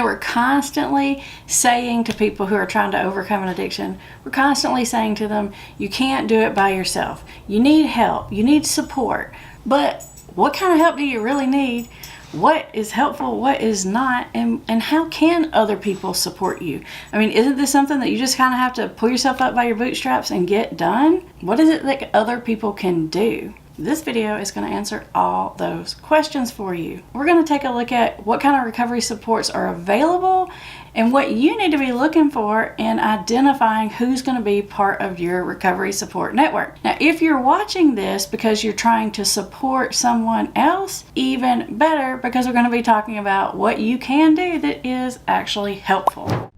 we're constantly saying to people who are trying to overcome an addiction, we're constantly saying to them, you can't do it by yourself. You need help. You need support. But what kind of help do you really need? What is helpful, what is not, and how can other people support you? I mean, isn't this something that you just kind of have to pull yourself up by your bootstraps and get done? What is it that other people can do? This video is going to answer all those questions for you. We're going to take a look at what kind of recovery supports are available and what you need to be looking for in identifying who's going to be part of your recovery support network. Now, if you're watching this because you're trying to support someone else, even better, because we're going to be talking about what you can do that is actually helpful.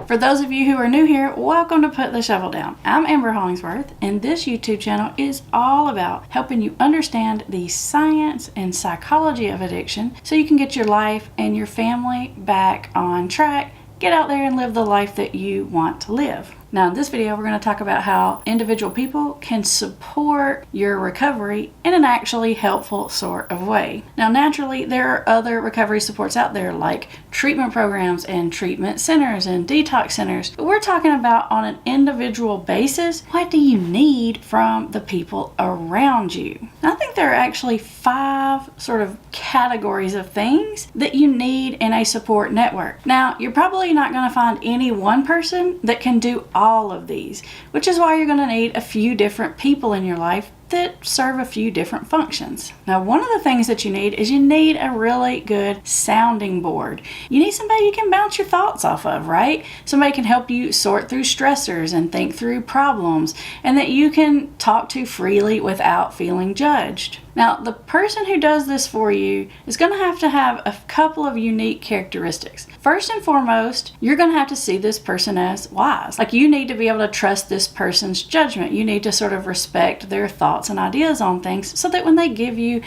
For those of you who are new here, welcome to Put the Shovel Down. I'm Amber Hollingsworth, and this YouTube channel is all about helping you understand the science and psychology of addiction so you can get your life and your family back on track, get out there and live the life that you want to live. Now, in this video, we're going to talk about how individual people can support your recovery in an actually helpful sort of way. Now, naturally, there are other recovery supports out there like treatment programs and treatment centers and detox centers. But we're talking about on an individual basis, what do you need from the people around you? Now, I think there are actually 5 sort of categories of things that you need in a support network. Now, you're probably not going to find any one person that can do all of these, which is why you're going to need a few different people in your life that serve a few different functions. Now, one of the things that you need is you need a really good sounding board. You need somebody you can bounce your thoughts off of, right? Somebody can help you sort through stressors and think through problems, and that you can talk to freely without feeling judged. Now, the person who does this for you is going to have a couple of unique characteristics. First and foremost, you're going to have to see this person as wise. Like, you need to be able to trust this person's judgment. You need to sort of respect their thoughts and ideas on things so that when they give you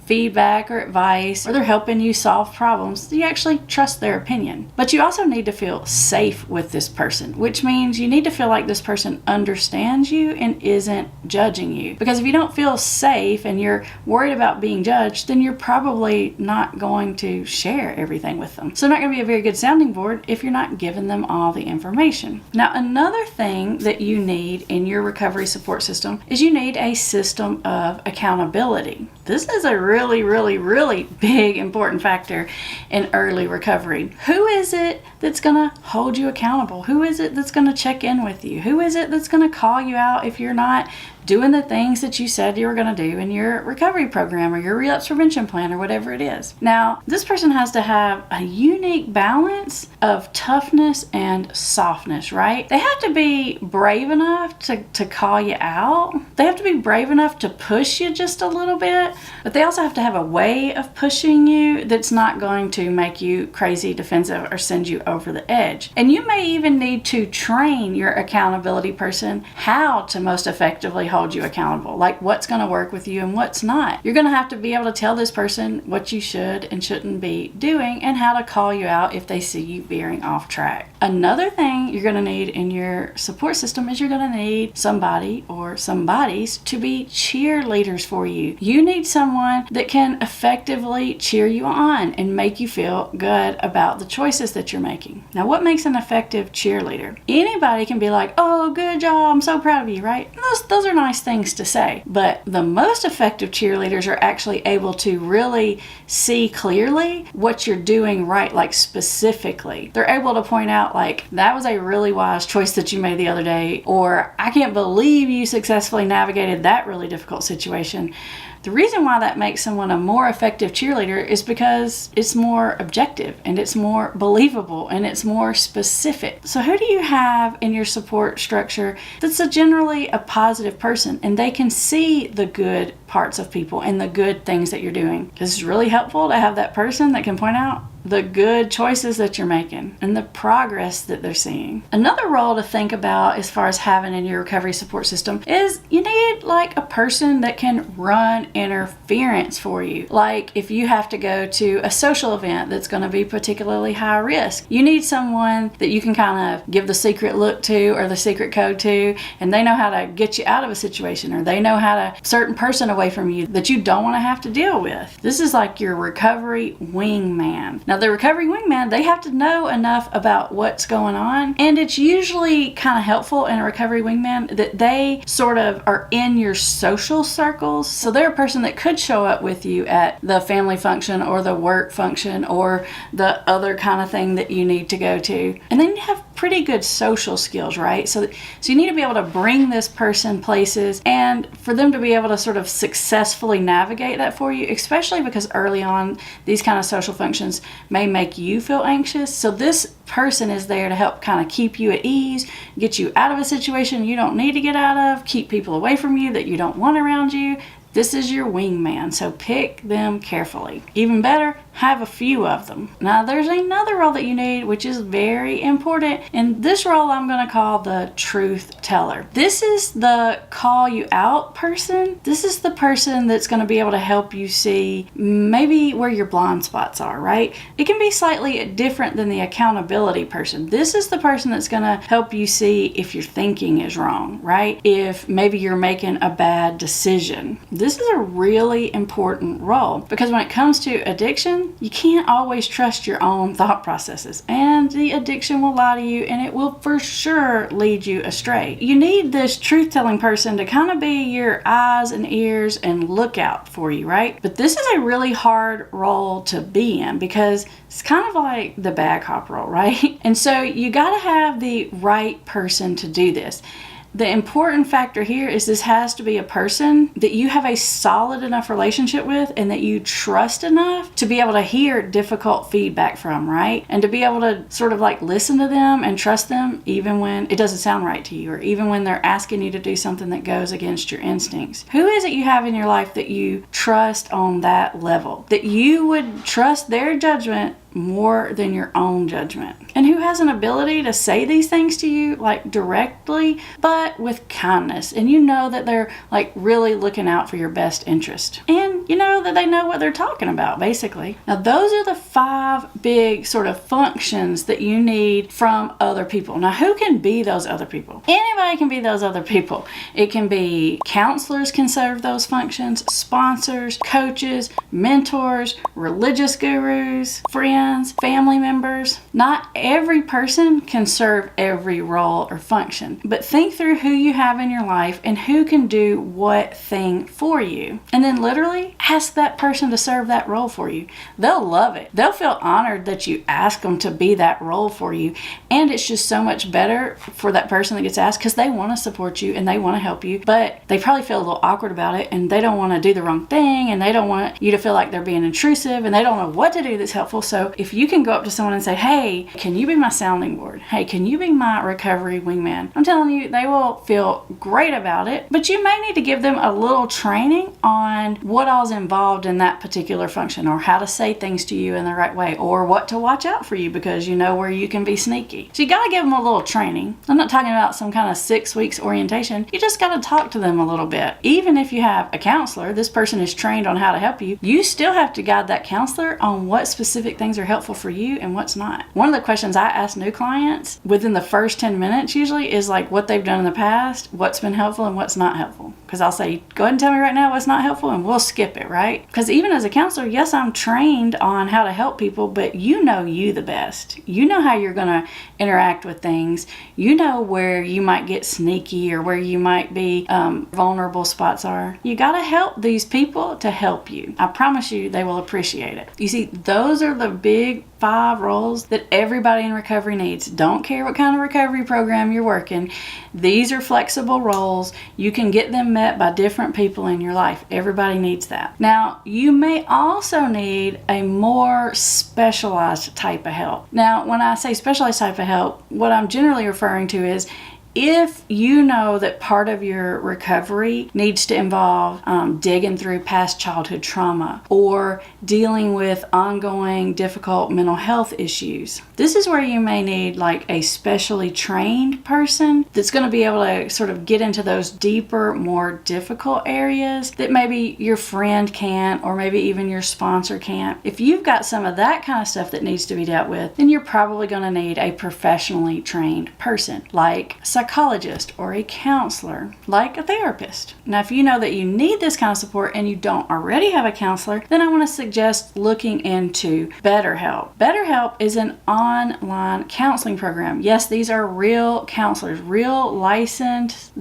feedback or advice, or they're helping you solve problems, you actually trust their opinion. But you also need to feel safe with this person, which means you need to feel like this person understands you and isn't judging you. Because if you don't feel safe and you're worried about being judged, then you're probably not going to share everything with them. So not going to be a very good sounding board if you're not giving them all the information. Now, another thing that you need in your recovery support system is you need a system of accountability. This is a really big important factor in early recovery. Who is it that's going to hold you accountable? Who is it that's going to check in with you? Who is it that's going to call you out if you're not doing the things that you said you were going to do in your recovery program or your relapse prevention plan or whatever it is? Now, this person has to have a unique balance of toughness and softness, right? They have to be brave enough to call you out. They have to be brave enough to push you just a little bit, but they also have to have a way of pushing you that's not going to make you crazy defensive or send you over the edge. And you may even need to train your accountability person how to most effectively hold you accountable, like what's going to work with you and what's not. You're going to have to be able to tell this person what you should and shouldn't be doing and how to call you out if they see you veering off track. Another thing you're going to need in your support system is you're going to need somebody or somebodies to be cheerleaders for you. You need someone that can effectively cheer you on and make you feel good about the choices that you're making. Now, what makes an effective cheerleader? Anybody can be like, oh, good job, I'm so proud of you, right? Those are nice things to say, but the most effective cheerleaders are actually able to really see clearly what you're doing right, like specifically. They're able to point out like, that was a really wise choice that you made the other day, or I can't believe you successfully navigated that really difficult situation. The reason why that makes someone a more effective cheerleader is because it's more objective and it's more believable and it's more specific. So who do you have in your support structure that's generally a positive person and they can see the good parts of people and the good things that you're doing? Because it's really helpful to have that person that can point out the good choices that you're making and the progress that they're seeing. Another role to think about as far as having in your recovery support system is you need like a person that can run interference for you. Like if you have to go to a social event that's going to be particularly high risk, you need someone that you can kind of give the secret look to or the secret code to, and they know how to get you out of a situation, or they know how to certain person away away from you that you don't want to have to deal with. This is like your recovery wingman. Now, the recovery wingman, they have to know enough about what's going on, and it's usually kind of helpful in a recovery wingman that they sort of are in your social circles. So they're a person that could show up with you at the family function or the work function or the other kind of thing that you need to go to. And then you have pretty good social skills, right? So you need to be able to bring this person places and for them to be able to sort of successfully navigate that for you, especially because early on these kind of social functions may make you feel anxious. So this person is there to help kind of keep you at ease, get you out of a situation you don't need to get out of, keep people away from you that you don't want around you. This is your wingman, so pick them carefully. Even better, have a few of them. Now, there's another role that you need, which is very important, and this role I'm going to call the truth teller. This is the call you out person. This is the person that's going to be able to help you see maybe where your blind spots are, right? It can be slightly different than the accountability person. This is the person that's going to help you see if your thinking is wrong, right? If maybe you're making a bad decision. This is a really important role because when it comes to addiction, you can't always trust your own thought processes, and the addiction will lie to you and it will for sure lead you astray. You need this truth-telling person to kind of be your eyes and ears and look out for you, right? But this is a really hard role to be in because it's kind of like the bad cop role, right? And so you got to have the right person to do this. The important factor here is this has to be a person that you have a solid enough relationship with and that you trust enough to be able to hear difficult feedback from, right? And to be able to sort of like listen to them and trust them even when it doesn't sound right to you or even when they're asking you to do something that goes against your instincts. Who is it you have in your life that you trust on that level? That you would trust their judgment more than your own judgment, and who has an ability to say these things to you like directly but with kindness, and you know that they're like really looking out for your best interest, and you know that they know what they're talking about basically. Now those are the 5 big sort of functions that you need from other people. Now who can be those other people? Anybody can be those other people. It can be counselors can serve those functions, sponsors, coaches, mentors, religious gurus, friends, family members. Not every person can serve every role or function, but think through who you have in your life and who can do what thing for you. And then literally ask that person to serve that role for you. They'll love it. They'll feel honored that you ask them to be that role for you. And it's just so much better for that person that gets asked because they want to support you and they want to help you, but they probably feel a little awkward about it and they don't want to do the wrong thing and they don't want you to feel like they're being intrusive and they don't know what to do that's helpful. So if you can go up to someone and say, hey, can you be my sounding board? Hey, can you be my recovery wingman? I'm telling you, they will feel great about it, but you may need to give them a little training on what all's involved in that particular function or how to say things to you in the right way or what to watch out for you because you know where you can be sneaky. So you got to give them a little training. I'm not talking about some kind of 6 weeks orientation. You just got to talk to them a little bit. Even if you have a counselor, this person is trained on how to help you, you still have to guide that counselor on what specific things are helpful for you and what's not. One of the questions I ask new clients within the first 10 minutes usually is like what they've done in the past, what's been helpful and what's not helpful. Because I'll say, go ahead and tell me right now what's not helpful and we'll skip it, right? Because even as a counselor, yes, I'm trained on how to help people, but you know you the best. You know how you're going to interact with things. You know where you might get sneaky or where you might be vulnerable spots are. You got to help these people to help you. I promise you they will appreciate it. You see, those are the big 5 roles that everybody in recovery needs. Don't care what kind of recovery program you're working. These are flexible roles. You can get them met by different people in your life. Everybody needs that. Now, you may also need a more specialized type of help. Now, when I say specialized type of help, what I'm generally referring to is if you know that part of your recovery needs to involve digging through past childhood trauma or dealing with ongoing difficult mental health issues, this is where you may need like a specially trained person that's going to be able to sort of get into those deeper, more difficult areas that maybe your friend can't or maybe even your sponsor can't. If you've got some of that kind of stuff that needs to be dealt with, then you're probably going to need a professionally trained person like psychologist, psychologist or a counselor, like a therapist. Now, if you know that you need this kind of support and you don't already have a counselor, then I want to suggest looking into BetterHelp. BetterHelp is an online counseling program. Yes, these are real counselors, real licensed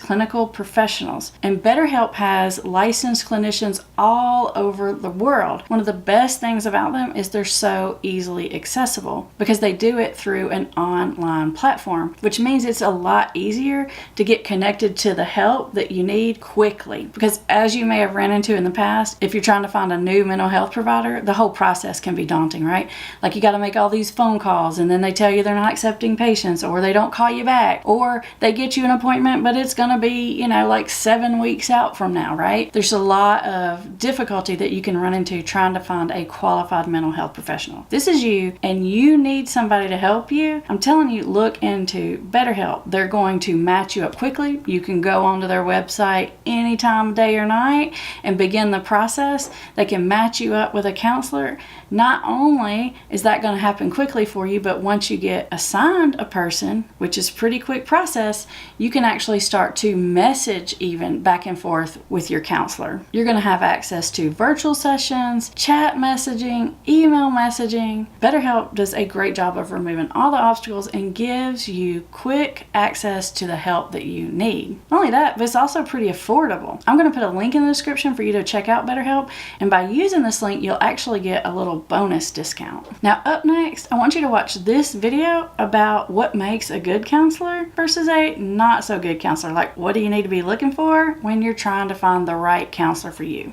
clinical professionals. And BetterHelp has licensed clinicians all over the world. One of the best things about them is they're so easily accessible because they do it through an online platform, which means it's a lot easier to get connected to the help that you need quickly. Because as you may have ran into in the past, if you're trying to find a new mental health provider, the whole process can be daunting, right? Like you got to make all these phone calls and then they tell you they're not accepting patients, or they don't call you back, or they get you an appointment but it's going to be, like 7 weeks out from now, right? There's a lot of difficulty that you can run into trying to find a qualified mental health professional. This is you and you need somebody to help you. I'm telling you, look into BetterHelp. They're going to match you up quickly. You can go onto their website anytime, day or night, and begin the process. They can match you up with a counselor. Not only is that going to happen quickly for you, but once you get assigned a person, which is a pretty quick process, you can actually start to message even back and forth with your counselor. You're going to have access to virtual sessions, chat messaging, email messaging. BetterHelp does a great job of removing all the obstacles and gives you quick access to the help that you need. Not only that, but it's also pretty affordable. I'm going to put a link in the description for you to check out BetterHelp, and by using this link, you'll actually get a little bonus discount. Now, up next, I want you to watch this video about what makes a good counselor versus a not so good counselor. Like, what do you need to be looking for when you're trying to find the right counselor for you?